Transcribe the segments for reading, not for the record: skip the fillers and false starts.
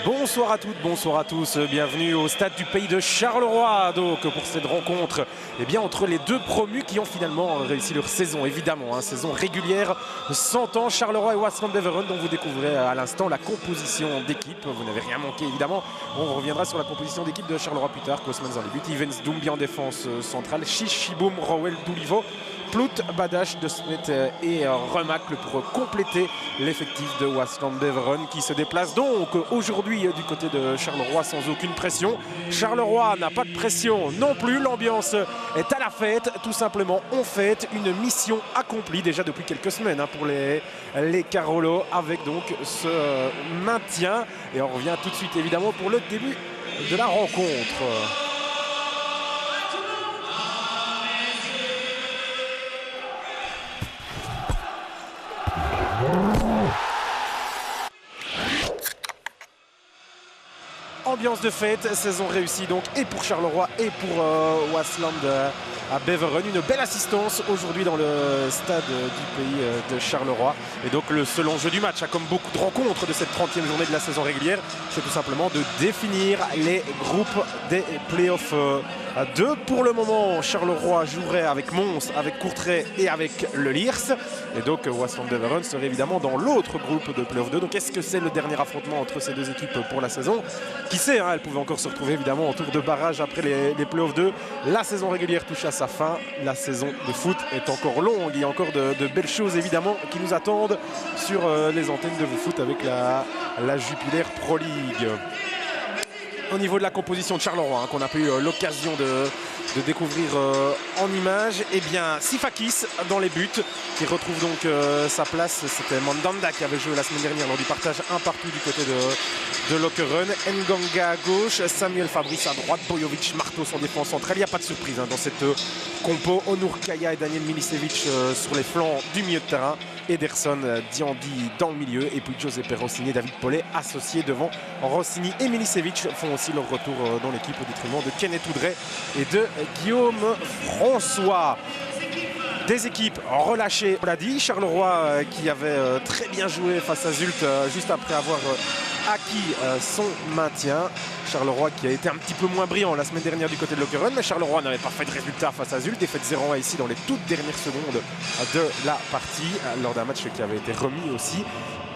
Bonsoir à toutes, bonsoir à tous, bienvenue au stade du pays de Charleroi donc pour cette rencontre entre les deux promus qui ont finalement réussi leur saison, évidemment, saison régulière 100 ans, Charleroi et Waasland Beveren, dont vous découvrez à l'instant la composition d'équipe. Vous n'avez rien manqué évidemment, on reviendra sur la composition d'équipe de Charleroi plus tard. Kosmans dans les buts, Ivens Doumbia en défense centrale, Chichiboum, Rowell, Doulivo, Plout, Badash, De Smet et Remacle pour compléter l'effectif de Waasland Beveren qui se déplace donc aujourd'hui du côté de Charleroi sans aucune pression. Charleroi n'a pas de pression non plus, l'ambiance est à la fête, tout simplement on fête une mission accomplie déjà depuis quelques semaines pour les Carolos avec donc ce maintien, et on revient tout de suite évidemment pour le début de la rencontre. Ambiance de fête, saison réussie donc et pour Charleroi et pour Waasland à Beveren. Une belle assistance aujourd'hui dans le stade du pays de Charleroi. Et donc le seul enjeu du match, comme beaucoup de rencontres de cette 30e journée de la saison régulière, c'est tout simplement de définir les groupes des playoffs 2. Pour le moment, Charleroi jouerait avec Mons, avec Courtrai et avec le Liers. Et donc Waasland Beveren serait évidemment dans l'autre groupe de playoffs 2. Donc est-ce que c'est le dernier affrontement entre ces deux équipes pour la saison? Qui sait, elle pouvait encore se retrouver évidemment en tour de barrage après les playoffs 2. La saison régulière touche à sa fin. La saison de foot est encore longue. Il y a encore de belles choses évidemment qui nous attendent sur les antennes de VooFoot avec la Jupiler Pro League. Au niveau de la composition de Charleroi, qu'on n'a pas eu l'occasion de découvrir en images, Sifakis dans les buts, qui retrouve donc sa place. C'était Mandanda qui avait joué la semaine dernière lors du partage un partout du côté de Lokeren. Nganga à gauche, Samuel Fabrice à droite, Bojovic, Martos en défense centrale. Il n'y a pas de surprise dans cette compo. Onur Kaya et Daniel Milicevic sur les flancs du milieu de terrain. Ederson Diandi dans le milieu, et puis Giuseppe Rossini et David Paulet associés devant. Rossini et Milicevic font aussi leur retour dans l'équipe au détriment de Kenneth Oudray et de Guillaume François. Des équipes relâchées, on l'a dit. Charleroi qui avait très bien joué face à Zult juste après avoir acquis son maintien. Charleroi qui a été un petit peu moins brillant la semaine dernière du côté de Lokeren, mais Charleroi n'avait pas fait de résultat face à Zult. Défaite 0-1 ici dans les toutes dernières secondes de la partie, lors d'un match qui avait été remis aussi.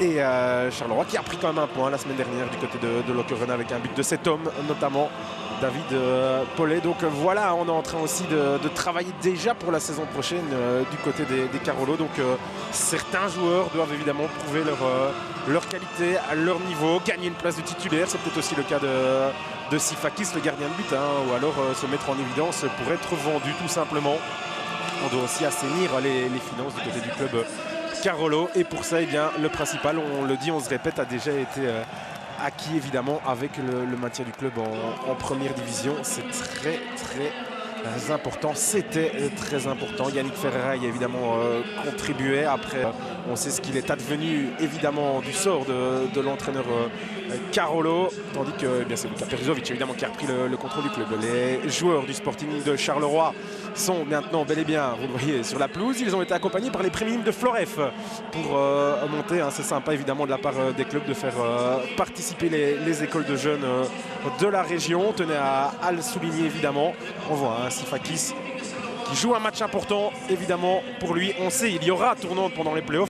Et Charleroi qui a pris quand même un point la semaine dernière du côté de Lokeren avec un but de cet homme, notamment David Paulet. Donc voilà, on est en train aussi de travailler déjà pour la saison prochaine du côté des Carolos. Donc certains joueurs doivent évidemment prouver leur qualité, à leur niveau, gagner une place de titulaire. C'est peut-être aussi le cas de Sifakis, le gardien de but, ou alors se mettre en évidence pour être vendu tout simplement. On doit aussi assainir les finances du côté du club Carolo, et pour ça le principal, on le dit, on se répète, a déjà été acquis évidemment avec le maintien du club en première division. C'est très important, c'était très important. Yannick Ferreira y a évidemment contribué. Après on sait ce qu'il est advenu évidemment du sort de l'entraîneur Carolo, tandis que c'est Luka Perizovic évidemment qui a repris le contrôle du club. Les joueurs du Sporting de Charleroi sont maintenant bel et bien, vous le voyez, sur la pelouse. Ils ont été accompagnés par les préminimes de Floref pour monter. C'est sympa évidemment de la part des clubs de faire participer les écoles de jeunes de la région. Tenez à le souligner évidemment. On voit Sifakis qui joue un match important évidemment pour lui. On sait il y aura tournante pendant les playoffs.